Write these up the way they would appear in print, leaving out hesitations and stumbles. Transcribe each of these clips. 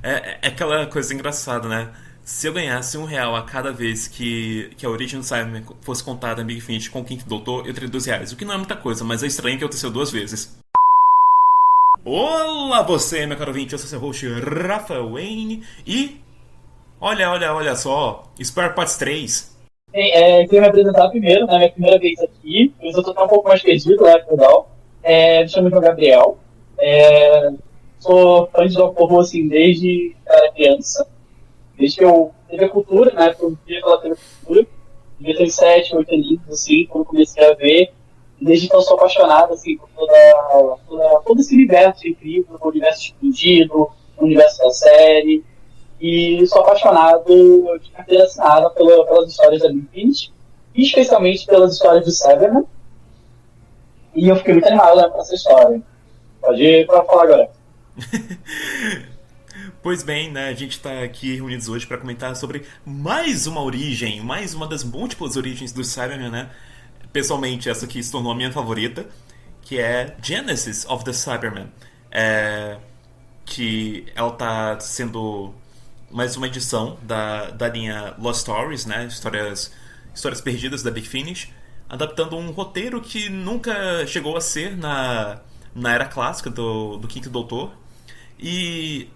É aquela coisa engraçada, né? Se eu ganhasse R$ 1 a cada vez que a origem do Cyberman fosse contada em Big Finish com o Quinto Doutor, eu teria R$ 2. O que não é muita coisa, mas é estranho que aconteceu duas vezes. Olá você, meu caro ouvinte, eu sou seu host Rafael Wayne e olha só, Spare Parts 3. Bem, queria me apresentar primeiro, né? Minha primeira vez aqui, por isso eu tô até um pouco mais perdido, né? Legal. Me chamo João Gabriel. É, Sou fã de Doctor Who, assim, desde que era criança. Desde que eu teve a cultura, né? Eu via pela TV Cultura. Devia ter 7, 8 anos, assim, quando comecei a ver. Desde então eu sou apaixonado, assim, por todo esse universo incrível, o universo expandido, o universo da série. E sou apaixonado de carteira assinada pelas histórias da Infinity, especialmente pelas histórias do Cyberman. E eu fiquei muito animado, né, com essa história. Pode ir para falar agora. Pois bem, né, a gente está aqui reunidos hoje para comentar sobre mais uma origem, mais uma das múltiplas origens do Cyberman, né? Pessoalmente, essa aqui se tornou a minha favorita, que é Genesis of the Cyberman. É, que ela está sendo mais uma edição da linha Lost Stories, né? Histórias perdidas da Big Finish, adaptando um roteiro que nunca chegou a ser na era clássica do Quinto Doutor. E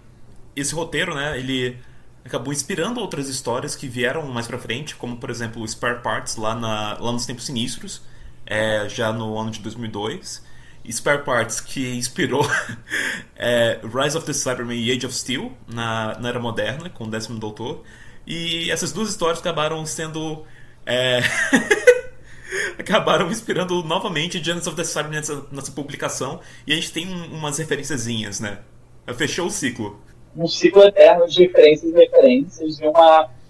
esse roteiro, né, ele acabou inspirando outras histórias que vieram mais pra frente, como por exemplo o Spare Parts lá nos Tempos Sinistros, já no ano de 2002. Spare Parts que inspirou Rise of the Cybermen e Age of Steel na Era Moderna, com o 10º Doutor. E essas duas histórias acabaram sendo. é, acabaram inspirando novamente Genesis of the Cybermen nessa publicação. E a gente tem umas referenciazinhas, né? Fechou o ciclo. Um ciclo eterno de diferenças e referências, de um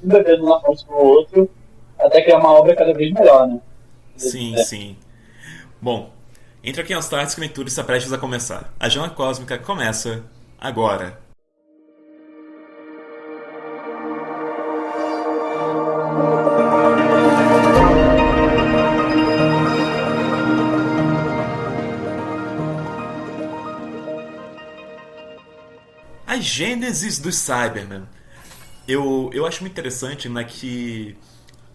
bebendo na fonte do outro, até criar uma obra cada vez melhor, né? Sim, sim. Bom, entra aqui nas tardes que a leitura está prestes a começar. A Jana Cósmica começa agora. A Gênesis do Cyberman. Eu acho muito interessante, né, que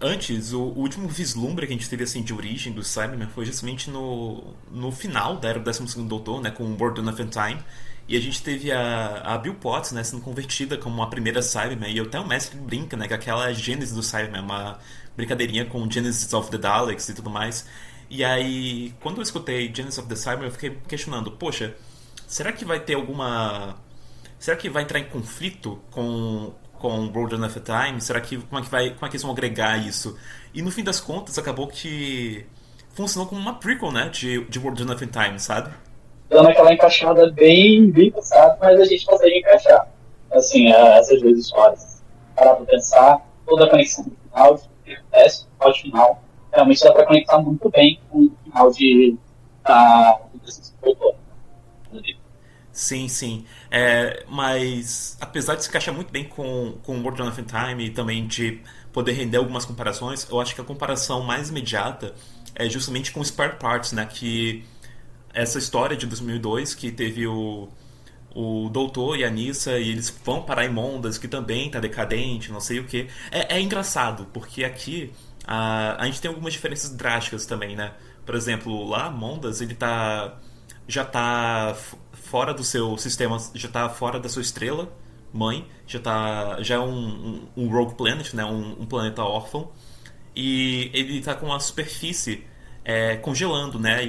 antes, o último vislumbre que a gente teve assim, de origem do Cyberman foi justamente no final da era do 12º Doutor, né, com o World Enough and Time. E a gente teve a Bill Potts, né, sendo convertida como a primeira Cyberman. E até o mestre brinca, né, que aquela Gênesis do Cyberman é uma brincadeirinha com Genesis of the Daleks e tudo mais. E aí, quando eu escutei Genesis of the Cyberman, eu fiquei questionando, poxa, será que vai ter alguma. Será que vai entrar em conflito com Golden of Time? Será que como é que eles vão agregar isso? E no fim das contas acabou que funcionou como uma prequel, né, de World of Time, sabe? Dando aquela encaixada bem pensada, mas a gente consegue encaixar, assim, essas duas histórias. Parar para pensar, toda a conexão do final, do que acontece, do final final, realmente dá para conectar muito bem com o final do Preciso Doutor. Sim, sim. Mas apesar de se encaixar muito bem com World of Time e também de poder render algumas comparações, eu acho que a comparação mais imediata é justamente com Spare Parts, né? Que essa história de 2002 que teve o Doutor e a Nissa e eles vão parar em Mondas, que também tá decadente, não sei o que. É engraçado, porque aqui a gente tem algumas diferenças drásticas também, né? Por exemplo, lá Mondas ele já tá fora do seu sistema, já tá fora da sua estrela mãe, já é um rogue planet, né? Um planeta órfão e ele tá com a superfície congelando, né?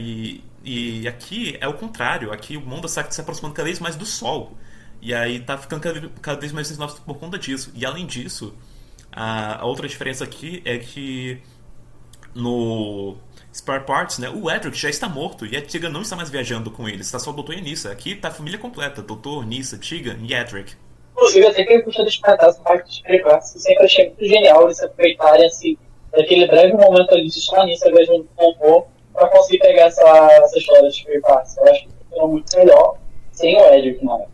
E aqui é o contrário. Aqui o mundo está se aproximando cada vez mais do Sol. E aí tá ficando cada vez mais exausto por conta disso. E além disso, a outra diferença aqui é que no Spare Parts, né, o Edric já está morto e a Tegan não está mais viajando com ele. Está só o Doutor e a Nissa. Aqui tá a família completa: Doutor, Nissa, Tegan e Edric. Inclusive, até que eu puxei de comentar essa parte de frequência, eu sempre achei muito genial eles se aproveitarem, assim, daquele breve momento ali de estar nisso, viajando com o robô, para conseguir pegar essa história de frequência. Eu acho que funcionou muito melhor sem o Edric, né?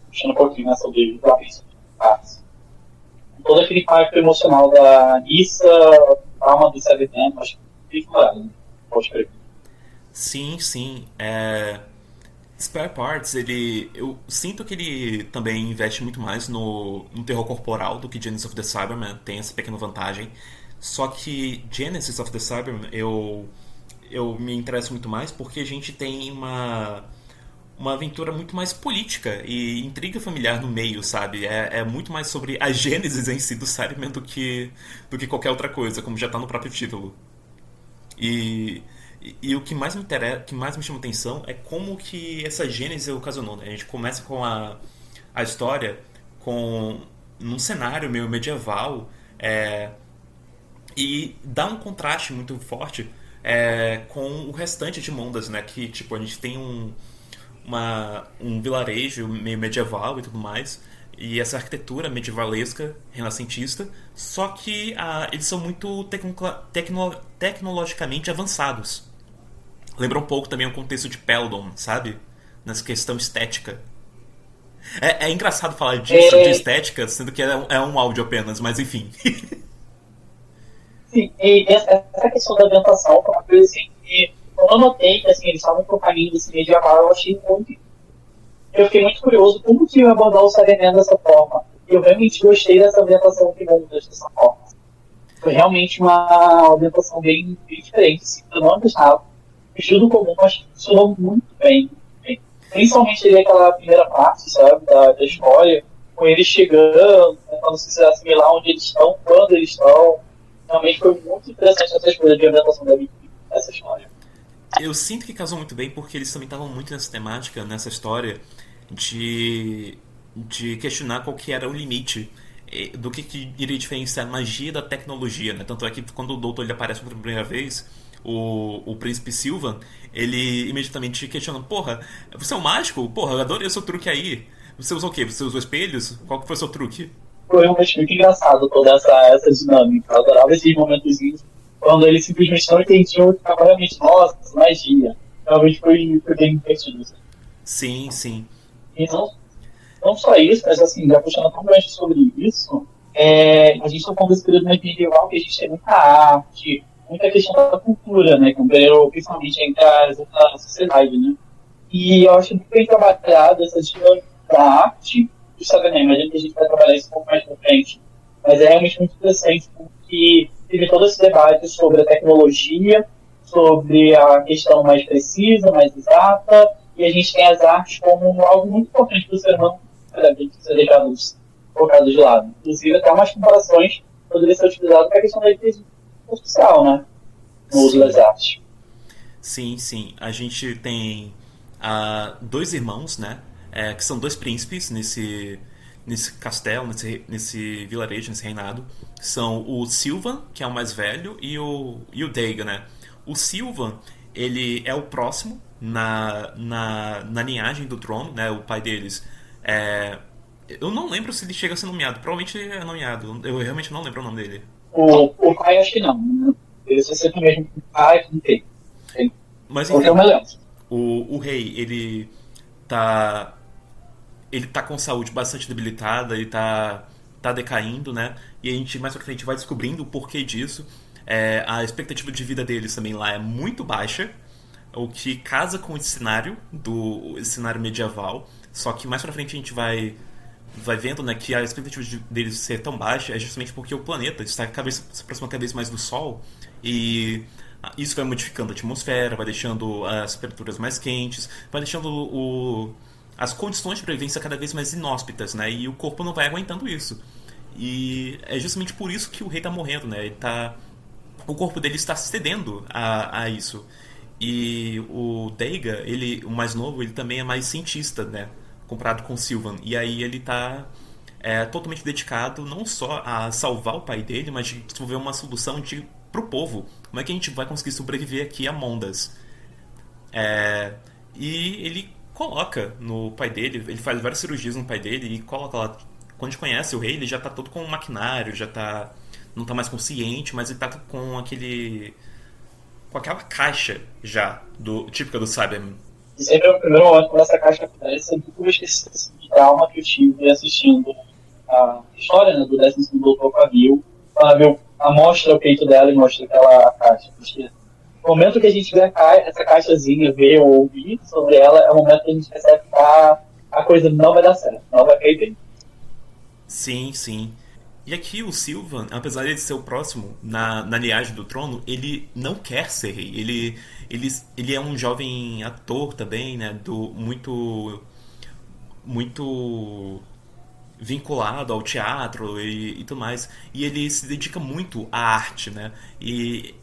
Puxando um pouquinho, né, sobre o Fabrício. Todo aquele impacto emocional da Nissa, a alma do Cyberman, acho que fica claro, né? Pode crer. Sim, sim. Spare Parts, eu sinto que ele também investe muito mais no terror corporal do que Genesis of the Cybermen, tem essa pequena vantagem. Só que Genesis of the Cybermen eu me interesso muito mais porque a gente tem uma aventura muito mais política e intriga familiar no meio, sabe? É muito mais sobre a gênesis em si do Cybermen do que qualquer outra coisa, como já tá no próprio título. E, e o que mais me interessa, que mais me chama atenção é como que essa gênese ocasionou, né? A gente começa com a história com num cenário meio medieval, é, e dá um contraste muito forte com o restante de Mondas, né? Que tipo a gente tem um vilarejo meio medieval e tudo mais, e essa arquitetura medievalesca, renascentista, só que eles são muito tecnologicamente avançados. Lembra um pouco também o contexto de Peldon, sabe? Nessa questão estética. É engraçado falar disso, de É, estética, sendo que é um áudio apenas, mas enfim. sim, e essa questão da ambientação foi uma coisa assim que quando eu notei que assim, eles estavam pro caminho desse medieval, eu fiquei muito curioso como que ia abordar o Cyberman dessa forma. E eu realmente gostei dessa ambientação que vão dessa forma. Foi realmente uma ambientação bem diferente, assim, que eu não imaginava. Fugiu do comum, mas funcionou muito bem. Principalmente ali aquela primeira parte, sabe, da história, com eles chegando, tentando se assimilar onde eles estão, quando eles estão. Realmente foi muito interessante essas coisas de ambientação dessa história. Eu sinto que casou muito bem porque eles também estavam muito nessa temática, nessa história de, de questionar qual que era o limite do que iria diferenciar a magia da tecnologia, né? Tanto é que quando o doutor ele aparece pela primeira vez, o príncipe Sylvan, ele imediatamente questiona: porra, você é um mágico? Porra, eu adorei o seu truque aí. Você usou o quê? Você usou espelhos? Qual que foi o seu truque? Foi realmente muito engraçado toda essa dinâmica. Eu adorava esses momentozinhos quando eles simplesmente não entendiam e ficavam realmente, nossa, magia. Realmente foi bem divertido. Assim. Sim, sim. E não só isso, mas assim, já puxando tão grande sobre isso, a gente está falando desse período mais medieval que a gente tem muita arte, muita questão da cultura, né? Que é um período, principalmente entre a sociedade, né? E eu acho muito bem trabalhado essa dinâmica da arte do Saganém. Imagino que a gente vai trabalhar isso um pouco mais pra frente. Mas é realmente muito interessante porque teve todo esse debate sobre a tecnologia, sobre a questão mais precisa, mais exata, e a gente tem as artes como algo muito importante para o ser humano, para ser deixados colocados de lado. Inclusive, até umas comparações poderiam ser utilizadas para a questão da inteligência artificial, né? No uso das Sim. artes. Sim, sim. A gente tem dois irmãos, né? Que são dois príncipes nesse castelo, nesse vilarejo, nesse reinado. São o Sylvan, que é o mais velho, e o Daiga, né? O Sylvan, ele é o próximo na linhagem do trono, né? O pai deles é. Eu não lembro se ele chega a ser nomeado. Provavelmente é nomeado. Eu realmente não lembro o nome dele. O pai, acho que não. Né? Ele só sempre mesmo com o pai, que não tem. Mas Não tem enfim, uma lembrança. o rei, tá. Ele tá com saúde bastante debilitada, ele tá decaindo, né? E a gente mais pra frente vai descobrindo o porquê disso. A expectativa de vida deles também lá é muito baixa, o que casa com esse cenário medieval. Só que mais pra frente a gente vai vendo, né, que a expectativa deles ser tão baixa é justamente porque o planeta está se aproximando cada vez mais do Sol e isso vai modificando a atmosfera, vai deixando as temperaturas mais quentes, vai deixando as condições de sobrevivência cada vez mais inóspitas, né? E o corpo não vai aguentando isso. E é justamente por isso que o rei tá morrendo, né? O corpo dele está cedendo a isso. E o Daiga, o mais novo, ele também é mais cientista, né? Comparado com o Sylvan. E aí ele tá totalmente dedicado não só a salvar o pai dele, mas de desenvolver uma solução pro povo. Como é que a gente vai conseguir sobreviver aqui a Mondas? E ele coloca no pai dele, ele faz várias cirurgias no pai dele e coloca lá. Quando a gente conhece o rei, ele já tá todo com um maquinário, já tá. Não tá mais consciente, mas ele tá com com aquela caixa já, típica do Cyberman. E sempre no primeiro momento, quando essa caixa aparece, eu nunca esqueci assim, de trauma que eu tive assistindo a história, né, do 12º Doutor Pavio. Ela viu, mostra o peito dela e mostra aquela caixa. Porque O momento que a gente vê essa caixazinha, vê ou ouvir sobre ela, é o momento que a gente percebe que a coisa não vai dar certo, não vai cair bem. Sim, sim. E aqui o Sylvan, apesar de ser o próximo na linhagem do trono, ele não quer ser rei. Ele é um jovem ator também, né? Muito vinculado ao teatro e tudo mais. E ele se dedica muito à arte, né? E,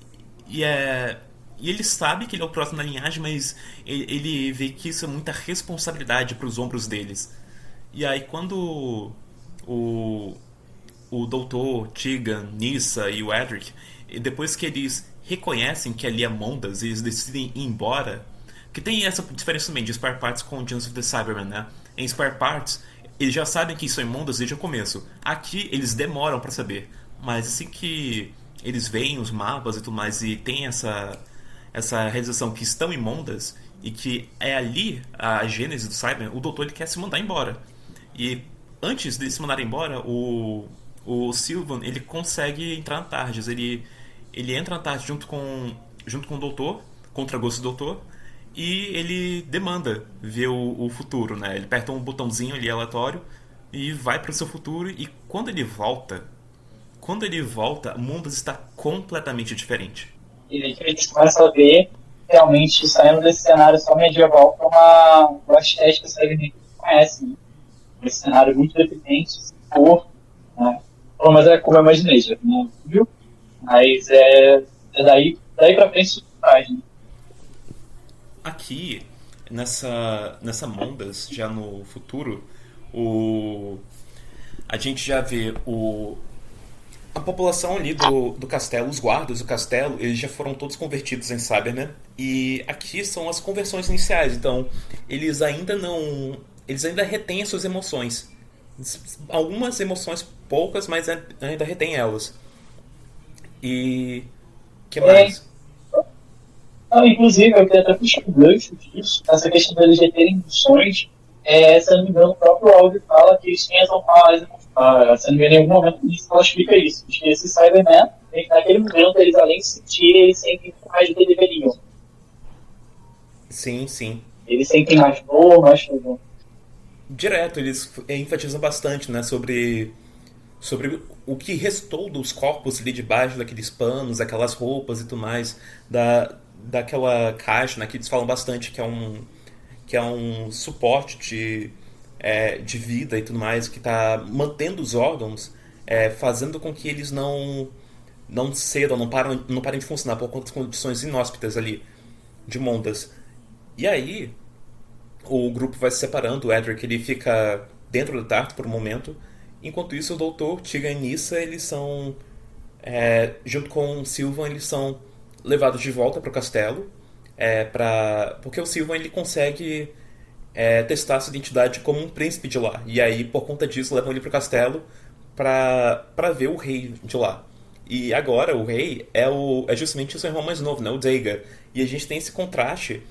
é, e ele sabe que ele é o próximo da linhagem, mas ele vê que isso é muita responsabilidade para os ombros deles. E aí quando o, o doutor, Tegan, Nissa e o Edric, e depois que eles reconhecem que ali é Mondas e eles decidem ir embora, que tem essa diferença também de Spare Parts com Genesis of the Cybermen, né? Em Spare Parts, eles já sabem que isso é Mondas desde o começo. Aqui, eles demoram pra saber. Mas assim que eles veem os mapas e tudo mais e tem essa realização que estão em Mondas e que é ali a gênese do Cybermen, o doutor ele quer se mandar embora. E antes de se mandar embora, o Sylvan ele consegue entrar na Tardes. Ele entra na Tardes junto com o Doutor, contra gosto do Doutor, e ele demanda ver o futuro, né? Ele aperta um botãozinho ali aleatório e vai para o seu futuro. E quando ele volta, o mundo está completamente diferente. E aí que a gente começa a ver realmente saindo desse cenário só medieval para uma estética que a gente conhece, né? Esse cenário muito deprimente, cor, né? Pelo menos é como eu imaginei, já, né? Viu? Mas é daí pra frente isso faz, né? Aqui, nessa Mondas, já no futuro, o, a gente já vê a população ali do castelo, os guardas do castelo, eles já foram todos convertidos em Cybermen. E aqui são as conversões iniciais, então eles ainda não. Eles ainda retêm as suas emoções. Algumas emoções poucas, mas ainda retêm elas. E. Que É, mais? não, inclusive, eu queria até puxar um gancho disso, essa questão deles já terem emoções. Se eu não me engano, o próprio áudio fala que eles têm as emoções. Se eu não me engano, em algum momento nisso ela explica isso. Diz que esse Cyberman, naquele momento, eles além de sentir, eles sentem mais do que deveriam. Sim, sim. Eles sentem mais dor, mais tudo. Direto, eles enfatizam bastante, né, sobre o que restou dos corpos ali debaixo daqueles panos, aquelas roupas e tudo mais, daquela caixa, né, que eles falam bastante que é um suporte de vida e tudo mais, que está mantendo os órgãos, fazendo com que eles não cedam, não parem de funcionar por conta das condições inóspitas ali de Mondas. E aí, o grupo vai se separando, o Edric ele fica dentro do Tarto por um momento, enquanto isso o Doutor, Tegan e Nissa, eles são, junto com o Sylvan, eles são levados de volta para o castelo, porque o Sylvan ele consegue testar sua identidade como um príncipe de lá, e aí por conta disso levam ele para o castelo para ver o rei de lá. E agora o rei é justamente o seu irmão mais novo, né, o Daga. E a gente tem esse contraste,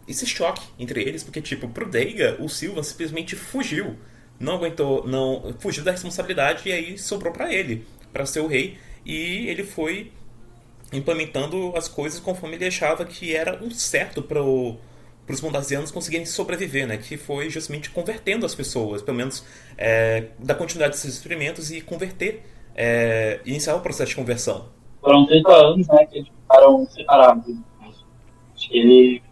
esse choque entre eles, porque, tipo, pro Daga, o Sylvan simplesmente fugiu. Não aguentou, não fugiu da responsabilidade e aí sobrou pra ele, pra ser o rei. E ele foi implementando as coisas conforme ele achava que era o certo para os mondasianos conseguirem sobreviver, né? Que foi justamente convertendo as pessoas, pelo menos dar continuidade a esses experimentos e converter, iniciar o processo de conversão. Foram 30 anos, né, que eles ficaram separados. Acho que ele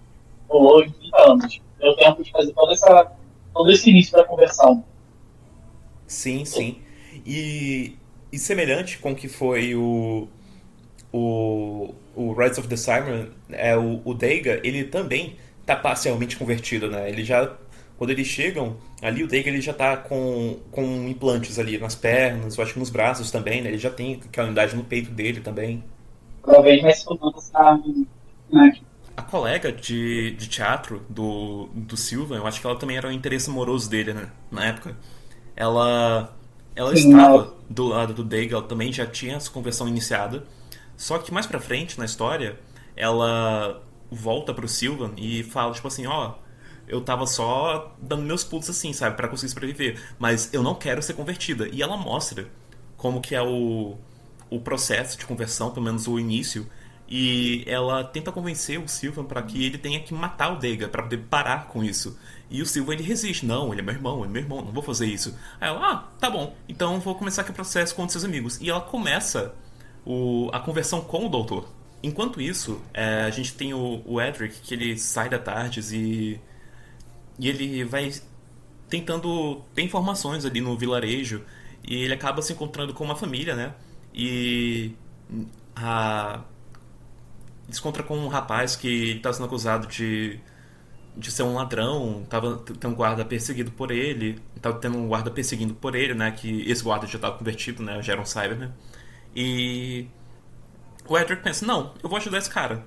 rolou em 30 anos. Deu tempo de fazer todo esse início da conversão. Sim, sim. E semelhante com o que foi o Rise of the Cybermen, o Daga, ele também tá parcialmente convertido, né? Ele já, quando eles chegam ali, o Daga ele já tá com implantes ali nas pernas, eu acho que nos braços também, né? Ele já tem aquela unidade no peito dele também. Talvez mais estudando essa. Né? A colega de teatro do Silva, eu acho que ela também era o interesse amoroso dele, né? Na época. Ela Sim, né? estava do lado do Daga, ela também já tinha essa conversão iniciada. Só que mais pra frente na história, ela volta pro Sylvan e fala, tipo assim, ó, eu tava só dando meus pulos assim, sabe, pra conseguir sobreviver, mas eu não quero ser convertida. E ela mostra como que é o processo de conversão, pelo menos o início, E ela tenta convencer o Sylvan para que ele tenha que matar o Dega para poder parar com isso. E o Sylvan ele resiste, não, ele é meu irmão, não vou fazer isso. Aí ela, tá bom, então vou começar aqui o processo com seus amigos. E ela começa a conversão com o doutor. Enquanto isso, a gente tem o Edric, que ele sai da Tardes e ele vai tentando ter informações ali no vilarejo. E ele acaba se encontrando com uma família, né? E a, se encontra com um rapaz que está sendo acusado de ser um ladrão, tava tendo um guarda perseguido por ele, tava tendo um guarda perseguindo por ele, né? Que esse guarda já estava convertido, né? Já era um Cyberman. E o Edric pensa, não, eu vou ajudar esse cara.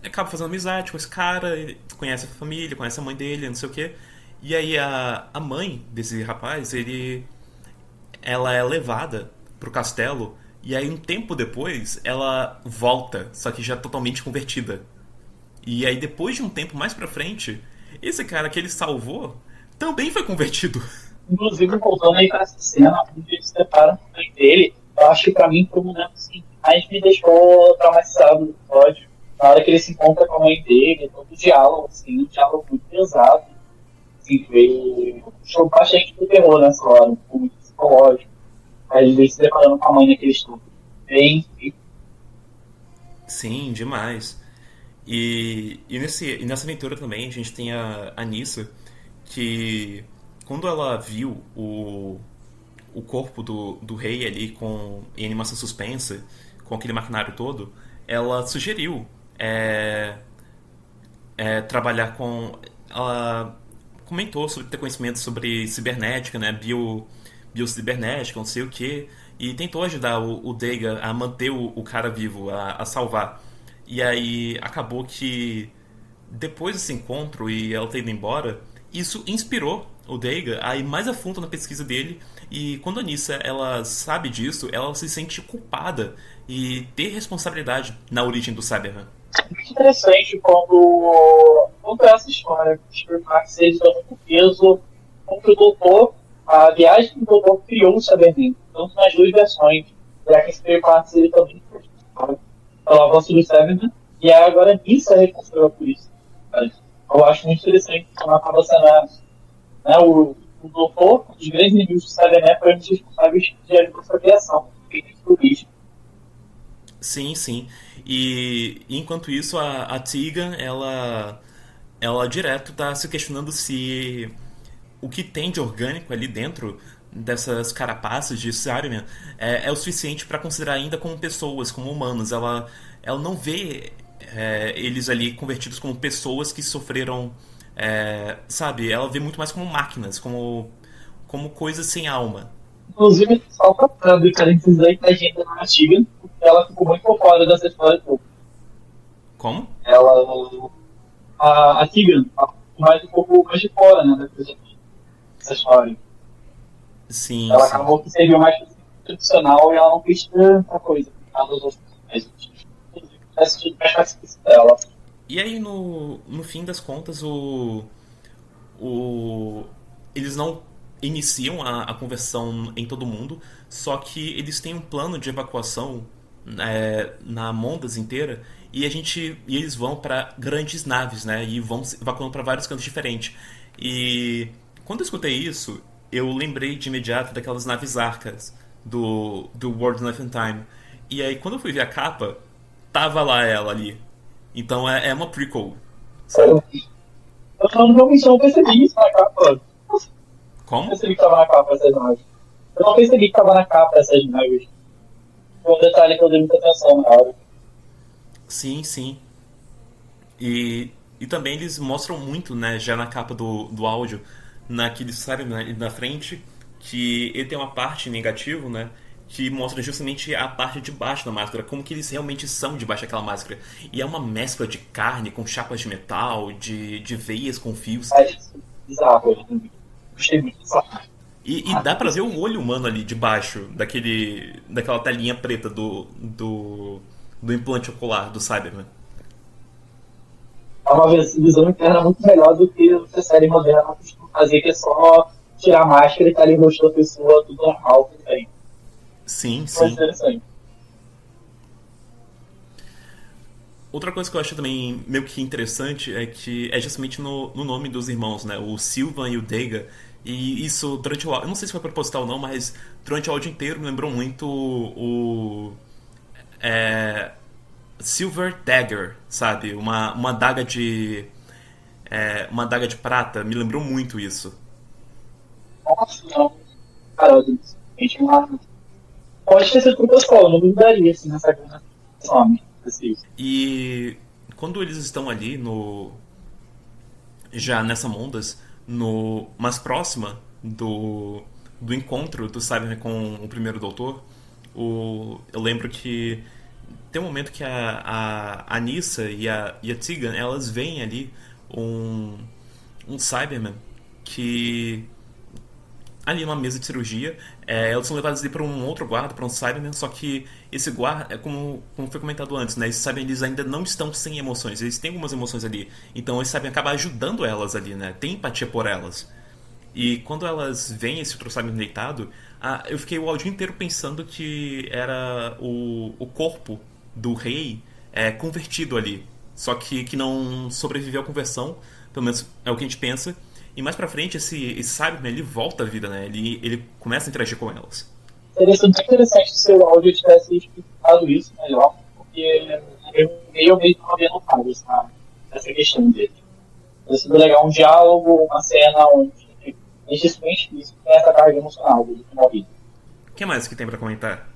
Acaba fazendo amizade com esse cara, conhece a família, conhece a mãe dele, não sei o quê. E aí a mãe desse rapaz, ela é levada pro castelo e aí um tempo depois ela volta, só que já totalmente convertida. E aí depois de um tempo mais pra frente, esse cara que ele salvou também foi convertido. Inclusive, voltando aí pra essa cena, onde ele se depara com a mãe dele, eu acho que pra mim foi um momento assim, mais me deixou traumatizado no episódio. Na hora que ele se encontra com a mãe dele, todo o diálogo, assim, um diálogo muito pesado. Assim, foi bastante do terror nessa hora, muito psicológico. Aí ele se deparando com a mãe naquele estudo. Bem. Sim, demais. E nessa aventura também a gente tem a Nissa, que quando ela viu o corpo do rei ali em animação suspensa, com aquele maquinário todo, ela sugeriu trabalhar com. Ela comentou sobre ter conhecimento sobre cibernética, né? Biocibernética, não sei o que, e tentou ajudar o Dega a manter o cara vivo, a salvar. E aí acabou que depois desse encontro e ela ter ido embora, isso inspirou o Dega a ir mais a fundo na pesquisa dele. E quando a Nissa ela sabe disso, ela se sente culpada e ter responsabilidade na origem do Cyberman. Muito interessante quando essa história que os Marxistas dão muito peso contra o doutor, a viagem que o doutor criou o Cyberman, tanto nas duas versões, já que esse Marx ele também foi pelo avanço do Cyberman, e agora Nissa é responsável por isso. Cara. Eu acho muito interessante como acaba sendo né, o doutor, os grandes inimigos do Cyberman foram os responsáveis por essa criação, do bicho. Sim, sim. E enquanto isso, a Tegan, ela direto tá se questionando se o que tem de orgânico ali dentro dessas carapaças de Cybermen é o suficiente para considerar ainda como pessoas, como humanos. Ela não vê eles ali convertidos como pessoas que sofreram, sabe? Ela vê muito mais como máquinas, como coisas sem alma. Inclusive, só pra brincar aí pra gente na antiga, porque ela ficou muito por fora dessa história toda. Como? A Tegan, mais um pouco mais de fora, né, dessa história. Sim, ela sim. acabou que serviu mais tradicional e ela não fez tanta coisa por causa dos outros personagens. Faz sentido mais fácil dela. E aí, no fim das contas, eles não iniciam a conversão em todo mundo, só que eles têm um plano de evacuação na Mondas inteira e eles vão para grandes naves, né? E vão evacuando para vários cantos diferentes. E quando eu escutei isso, eu lembrei de imediato daquelas naves arcas do World Life and Time. E aí, quando eu fui ver a capa, tava lá ela ali. Então é uma prequel, sabe? Eu falando realmente não percebi isso na capa. Como? Eu percebi que tava na capa essas naves. Eu não percebi que tava na capa essas naves. Foi um detalhe que eu dei muita atenção na hora. Sim, sim. E também eles mostram muito, né, já na capa do áudio, naquele sabe na frente, que ele tem uma parte negativa, né, que mostra justamente a parte de baixo da máscara, como que eles realmente são debaixo daquela máscara. E é uma mescla de carne com chapas de metal, de veias com fios. É bizarro, eu gostei muito disso. E dá pra ver o olho humano ali debaixo daquela telinha preta do implante ocular do Cyberman. É uma visão interna muito melhor do que a série moderna costuma fazer, que é só tirar a máscara e tá ali no rosto da pessoa, tudo normal, tudo bem. Sim, Foi sim. interessante. Outra coisa que eu acho também meio que interessante é que é justamente no nome dos irmãos, né? O Sylvan e o Dega. E isso durante o áudio, eu não sei se foi proposital ou não, mas durante o áudio inteiro me lembrou muito o Silver Dagger, sabe? Uma daga de uma daga de prata, me lembrou muito isso. Nossa, não. Cara, gente, pode ter sido proposital, eu não duvidaria, assim, nessa grande nome. Assim. E quando eles estão ali no já nessa Mondas, no mais próxima do encontro do Cyberman com o primeiro doutor, eu lembro que tem um momento que a Nissa e a Tegan, elas veem ali um, um Cyberman que ali numa mesa de cirurgia, elas são levadas ali para um outro guarda, para um Cyberman, só que esse guarda, como foi comentado antes, né, esses Cybermen eles ainda não estão sem emoções, eles têm algumas emoções ali, então esse Cyberman acaba ajudando elas ali, né, tem empatia por elas. E quando elas veem esse outro Cyberman deitado, eu fiquei o áudio inteiro pensando que era o corpo do rei convertido ali, só que não sobreviveu à conversão, pelo menos é o que a gente pensa, e mais pra frente, esse Cyberman, ele volta à vida, né? Ele começa a interagir com elas. Seria muito interessante se o áudio tivesse explicado isso melhor, porque eu mesmo não havia notado essa questão dele. Teria sido legal um diálogo, uma cena onde desde isso tem essa carga emocional do morrido. O que mais que tem pra comentar?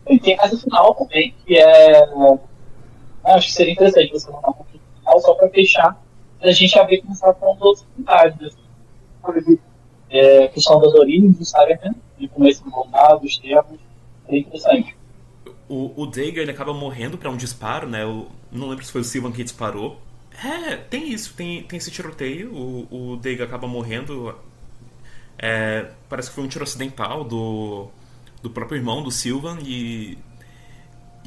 E tem mais o final também, que é. Acho que seria interessante você montar um pouquinho do final, só para fechar, para a já ver começar falando das oportunidades. Questão das origens do Cyberman, de como eles são voltados, os termos, é interessante. O Dega, ele acaba morrendo pra um disparo, né? Eu não lembro se foi o Sylvan que disparou. Tem isso, tem esse tiroteio. O Dega acaba morrendo. Parece que foi um tiro acidental do próprio irmão do Sylvan e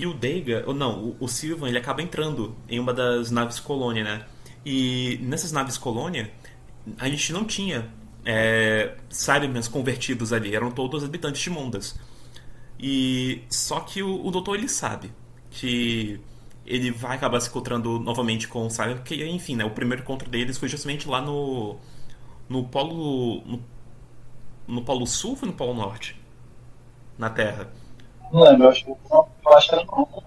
o Dega, ou não, o Sylvan, ele acaba entrando em uma das naves colônia, né? E nessas naves colônia, a gente não tinha Cybermans convertidos ali, eram todos habitantes de Mondas. E só que o doutor ele sabe que ele vai acabar se encontrando novamente com o Cyberman, porque enfim, né, o primeiro encontro deles foi justamente lá no polo no polo sul ou no polo norte, na Terra. Não lembro, eu acho que era não.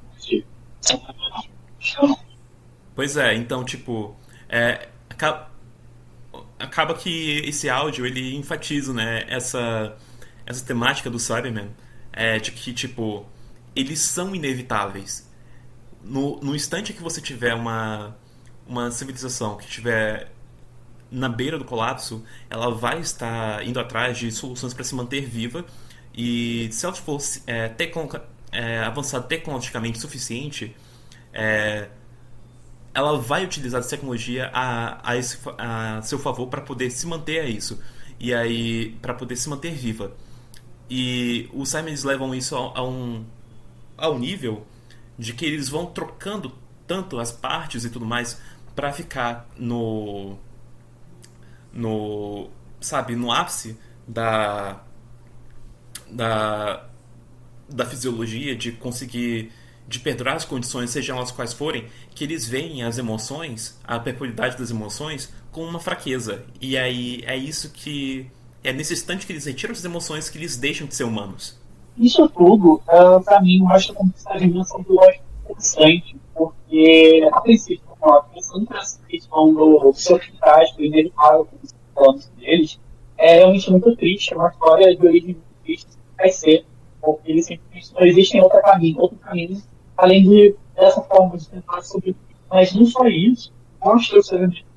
Pois é, então tipo, acaba que esse áudio ele enfatiza, né, essa temática do Cyberman, de que tipo eles são inevitáveis. No instante que você tiver uma civilização que estiver na beira do colapso, ela vai estar indo atrás de soluções para se manter viva e se ela for avançada tecnologicamente o suficiente, ela vai utilizar essa tecnologia a seu favor para poder se manter a isso e aí para poder se manter viva. E os Simons levam isso ao nível de que eles vão trocando tanto as partes e tudo mais para ficar no sabe, no ápice da, da fisiologia, de conseguir de perdurar as condições, sejam elas quais forem, que eles veem as emoções, a peculiaridade das emoções, como uma fraqueza. E aí é isso que é nesse instante que eles retiram as emoções que eles deixam de ser humanos. Isso tudo, para mim, mostra como essa dimensão do lógico interessante, porque, a princípio, pensando nessa questão do seu trágico e inevitável, como você está falando deles, é realmente muito triste, é uma história de origem muito triste, vai ser, porque eles simplesmente não existem outro caminho, além dessa forma de tentar sobreviver. Mas não só isso, mostra os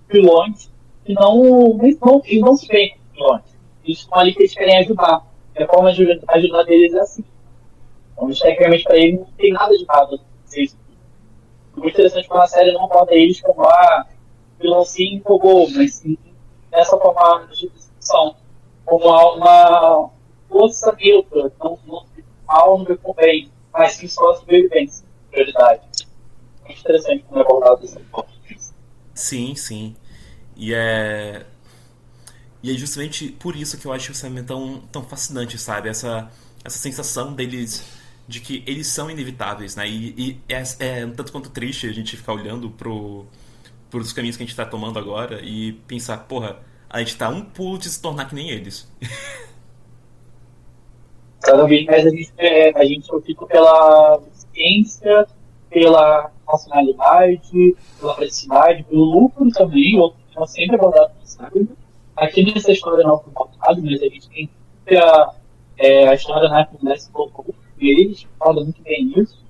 vilões que não se veem como vilões. Eles estão ali que eles querem ajudar. E a forma de ajudar deles é assim. Então, tecnicamente, para eles, não tem nada de errado. Muito interessante como a série não aborda eles como vilãozinho ou mas sim nessa forma de discussão. Como uma força neutra, não mal no convém, mas sim só a sobrevivência, prioridade. Muito interessante como é abordado dessa forma. Sim, sim. E é. E é justamente por isso que eu acho o Sandman tão fascinante, sabe? Essa sensação deles de que eles são inevitáveis, né? E é um tanto quanto triste a gente ficar olhando pros caminhos que a gente tá tomando agora e pensar, porra, a gente tá um pulo de se tornar que nem eles. Cada vez mais a gente opta pela ciência, pela racionalidade, pela praticidade, pelo lucro também, o lucro é sempre abordado no sabe? Aqui nessa história não foi pautado, mas a gente tem a história, né, que começa com o e eles falam muito bem isso.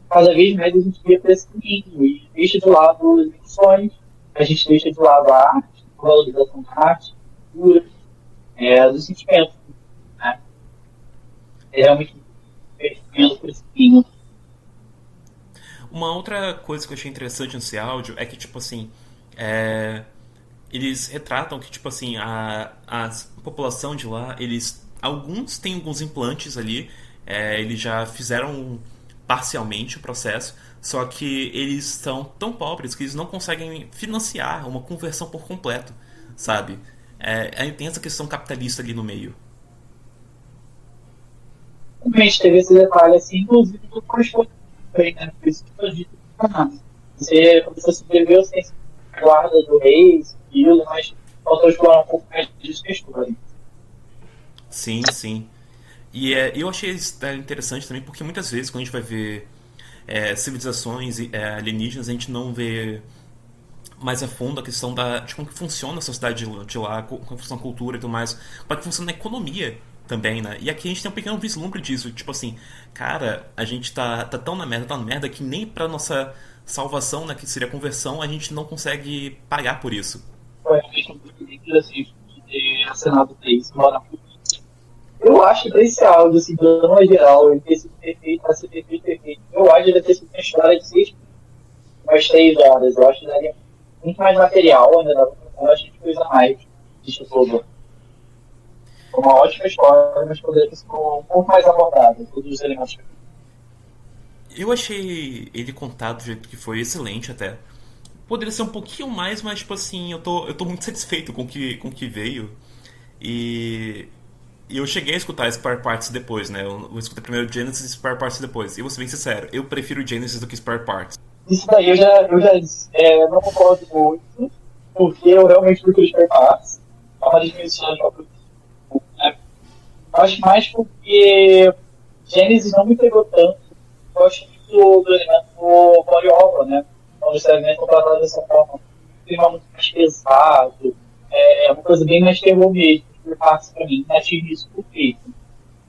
Cada vez mais a gente vê para esse caminho e deixa de lado as emoções, a gente deixa de lado a arte, a valorização da arte, a cultura, dos sentimentos, né? É realmente investimento por esse caminho. Uma outra coisa que eu achei interessante nesse áudio é que, tipo assim, é, eles retratam que, tipo assim, a população de lá, alguns têm alguns implantes ali, eles já fizeram parcialmente o processo, só que eles são tão pobres que eles não conseguem financiar uma conversão por completo, sabe? Aí tem essa questão capitalista ali no meio. Realmente teve esse detalhe, assim, inclusive do transporte também, né? Por isso que eu disse, você começou a sobreviver sem guarda do rei, aquilo, mas faltou explorar um pouco mais disso que a história. Sim, sim. E eu achei isso interessante também porque muitas vezes quando a gente vai ver civilizações alienígenas, a gente não vê mais a fundo a questão de como que funciona a sociedade de lá, como funciona a cultura e tudo mais, como é que funciona a economia também, né? E aqui a gente tem um pequeno vislumbre disso, tipo assim, cara, a gente tá tão na merda que nem pra nossa salvação, né, que seria a conversão, a gente não consegue pagar por isso. Foi realmente um privilégio, assim, de ter assinado isso, morar muito. Eu acho que esse áudio, assim, dando uma geral, ele ter sido perfeito, pra ser perfeito, eu acho que ele deve ter sido uma história de 6 umas 3 horas. Eu acho que daria muito mais material, ainda dava bastante coisa a mais disso tudo. Foi uma ótima história, mas poderia ter sido um pouco mais abordada, todos os elementos. Eu achei ele contado do jeito que foi excelente até. Poderia ser um pouquinho mais, mas tipo assim, eu tô muito satisfeito com o que veio. E E eu cheguei a escutar Spare Parts depois, né? Eu escutei primeiro Genesis e Spare Parts depois. E vou ser bem sincero, eu prefiro Genesis do que Spare Parts. Isso daí eu já não concordo muito, porque eu realmente prefiro Spare Parts. É uma definição de uma né? Acho mais porque Genesis não me pegou tanto. Eu gosto muito do elemento body horror, né? Onde os elementos são tratados dessa forma. Um clima muito mais pesado, uma coisa bem mais terror mesmo. Spare Parts, pra mim, atinge isso perfeito.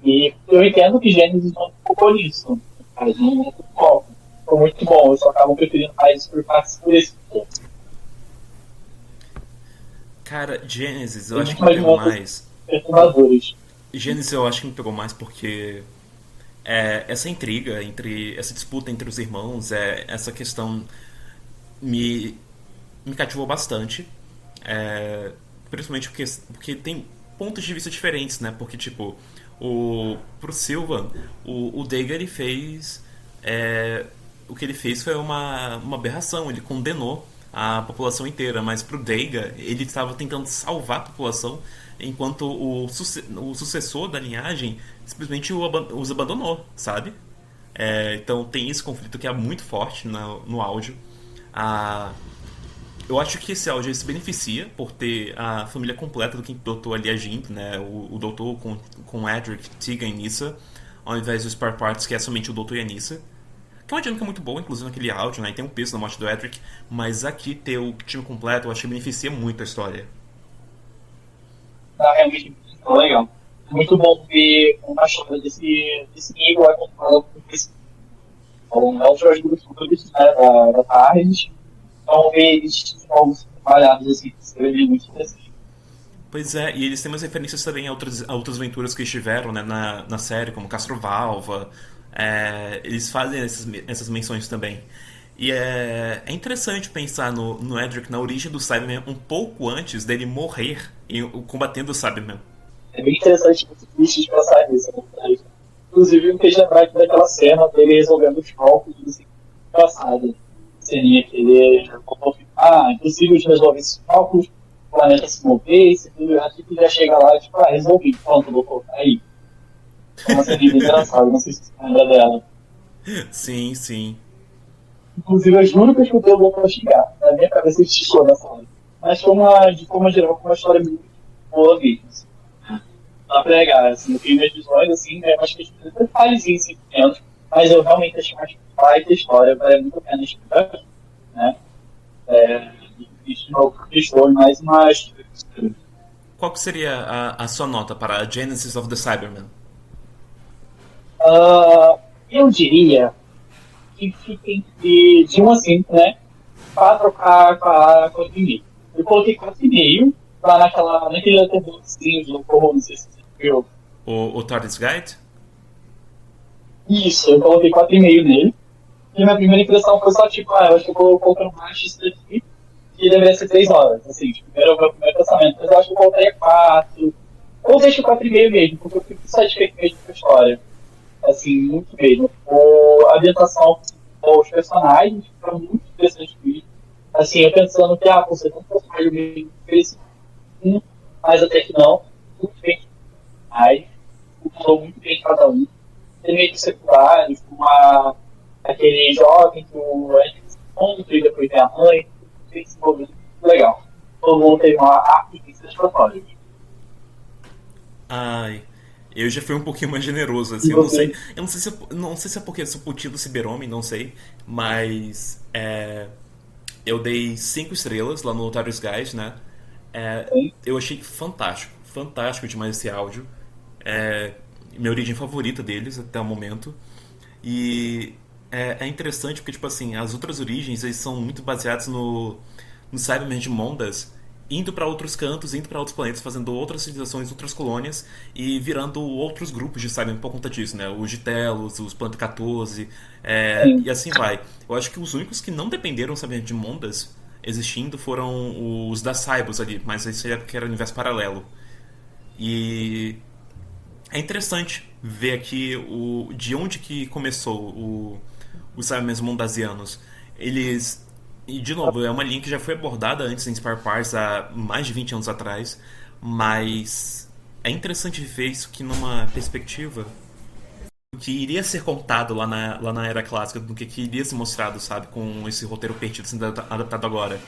E eu entendo que Genesis não focou nisso. Mas não é muito bom. Foi muito bom, eu só acabo preferindo mais Spare Parts por esse ponto. Cara, Genesis eu Tem acho muito que me mais pegou momentos mais. perturbadores. Genesis eu acho que me pegou mais porque essa intriga entre essa disputa entre os irmãos, essa questão me me cativou bastante. Principalmente porque tem pontos de vista diferentes, né? Porque, tipo, pro Silva, o Dega ele fez. O que ele fez foi uma aberração, ele condenou a população inteira, mas pro Dega ele estava tentando salvar a população, enquanto o sucessor da linhagem simplesmente os abandonou, sabe? Então tem esse conflito que é muito forte no áudio. A, eu acho que esse áudio se beneficia por ter a família completa do Quinto Doutor ali agindo, né? O Doutor com Edric, Tegan e Nyssa, ao invés dos Spare Parts, que é somente o Doutor e a Nyssa. Que é uma dinâmica muito boa, inclusive naquele áudio, né? E tem um peso na morte do Edric, mas aqui ter o time completo eu acho que beneficia muito a história. Tá realmente muito legal. Muito bom ver uma história desse nível contada com esse. Então, é um dos grupos futuros, né, da tarde. Então, ver esses novos trabalhados assim, seria muito interessante. Pois é, e eles têm umas referências também a outras aventuras que estiveram, né, na série, como Castrovalva. Eles fazem essas menções também. E é interessante pensar no Edric na origem do Cyberman um pouco antes dele morrer combatendo o Cyberman. É bem interessante de pensar nisso, né? Inclusive, me fez lembrar daquela cena dele resolvendo os cálculos assim, engraçada. Seria que ele impossível de resolver esses cálculos, o planeta se mover, se tudo, a gente já chega lá e tipo, resolvi, pronto, doutor, aí. uma cena bem engraçada, não sei se você lembra dela. Sim, sim. Inclusive, eu juro que eu escutei o Globo pra xingar. Na minha cabeça ele xingou nessa hora. Mas foi uma, de forma geral, foi uma história muito boa mesmo. Assim. Pra pregar, assim, eu tenho minhas visões, assim, né, mas que detalhezinhos, assim, pequenos. Mas eu realmente achei mais baita história, vale muito a pena estudar, né? Isso não foi mais uma. Qual que seria a sua nota para a Genesis of the Cybermen? Eu diria que fica de 1 a 5, né? 4 a 4,5. Eu coloquei 4,5 lá naquele letterboxzinho do Corro, não sei se você viu. O TARDIS Guide? Isso, eu coloquei 4,5 nele. E minha primeira impressão foi só tipo, eu acho que eu vou colocando mais isso daqui, que deveria ser 3 horas. Assim, tipo, o meu primeiro pensamento. Mas eu acho que eu colocaria 4. Ou deixo 4,5 mesmo, porque eu fico satisfeito mesmo com a história. Assim, muito mesmo. A ambientação, os personagens, foram muito interessantes mesmo. Assim, eu pensando que, você tem um personagem meio esse, mas até que não, muito bem demais, falou muito bem de cada um. Tem meio que secundários, como aquele jovem que o Ed encontra e depois vem a mãe, tem esse movimento muito legal. Todo mundo tem uma arte de satisfatória. Ai, eu já fui um pouquinho mais generoso, E assim, você? não sei se é porque eu sou putinho do Ciber-Homem, não sei, mas eu dei 5 estrelas lá no Otários Guys, né? Sim, Eu achei fantástico, fantástico demais esse áudio. É minha origem favorita deles até o momento. E é interessante porque, tipo assim, as outras origens eles são muito baseadas no Cybermen de Mondas indo para outros cantos, indo para outros planetas, fazendo outras civilizações, outras colônias e virando outros grupos de Cybermen por conta disso, né? Os Gitelos, os Planeta 14, sim. e assim vai. Eu acho que os únicos que não dependeram, sabe, de Mondas existindo foram os da Cybers ali, mas isso é porque era universo paralelo. E é interessante ver aqui de onde que começou os Cybermen mundasianos. Eles. E de novo, é uma linha que já foi abordada antes em Spare Parts há mais de 20 anos atrás, mas é interessante ver isso aqui numa perspectiva do que iria ser contado lá na era clássica, do que iria ser mostrado, sabe, com esse roteiro perdido sendo adaptado agora.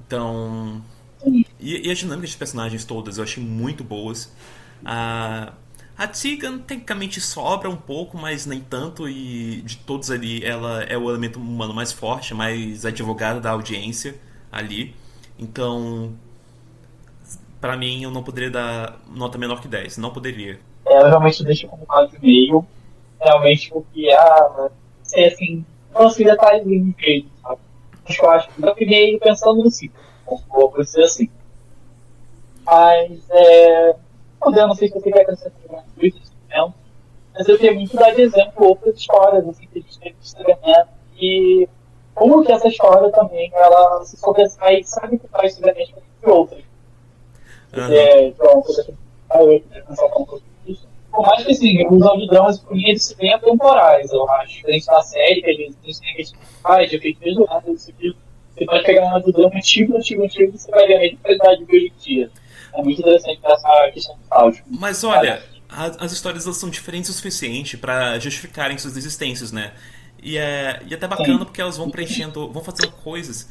Então, e as dinâmicas de personagens todas eu achei muito boas. A, a Tegan tecnicamente sobra um pouco, mas nem tanto. E de todos ali, ela é o elemento humano mais forte, mais advogada da audiência ali. Então, pra mim, eu não poderia dar nota menor que 10. Não poderia. Eu realmente deixo como 4,5. Realmente porque, sei assim, não sei detalhezinhos mesmo, sabe? Acho que eu acho que eu fiquei pensando no ciclo, vou dizer assim. Mas, eu não sei se você quer acrescentar alguma coisa, não, mas eu tenho muito dar de exemplo outras histórias, assim, que a gente tem que escrever, e como que essa história também, ela se sobressai, sabe que faz diferente de outras. Aham. Que é uma coisa que eu pensar como isso. Por mais que, assim, os audiodramas, por mim, eles se bem atemporais, eu acho. Diferente da série, que às vezes a gente tem que de efeito visual, isso aqui. Você pode pegar um audiodrama antigo, e você vai ver a mesma qualidade de hoje em dia. É muito interessante essa questão do áudio. Mas olha, as histórias elas são diferentes o suficiente pra justificarem suas existências, né? E até bacana Sim. porque elas vão preenchendo, vão fazendo coisas,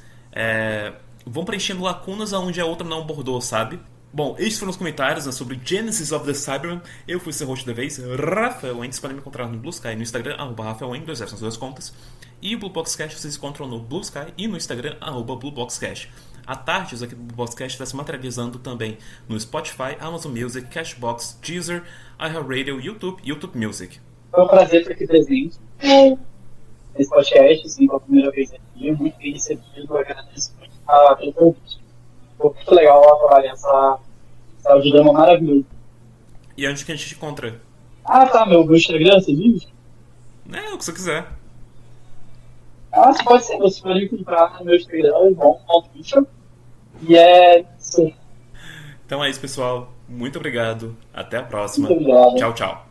vão preenchendo lacunas aonde a outra não abordou, sabe? Bom, estes foram os comentários, né, sobre Genesis of the Cybermen. Eu fui seu host da vez, Rafael Wayne. Você pode me encontrar no Blue Sky e no Instagram, Rafael Wayne, 2 Fs nas duas contas. E o Blue Box Cash vocês encontram no Blue Sky e no Instagram, Blue Box Cash. A Tardes aqui do Blue Box Cash está se materializando também no Spotify, Amazon Music, Cashbox, Deezer, iHeartRadio, YouTube e YouTube Music. Foi um prazer estar aqui presente nesse podcast, assim, pela primeira vez aqui. Muito bem recebido, eu agradeço muito pelo convite. Foi muito legal avaliar essa audiodrama maravilhoso. E onde que a gente te encontra? Tá, meu Instagram, você diz? É, o que você quiser. Você pode ser, você pode encontrar no meu Instagram, bom.bicho. E sim, Então é isso, pessoal. Muito obrigado. Até a muito próxima. obrigado. Tchau, tchau.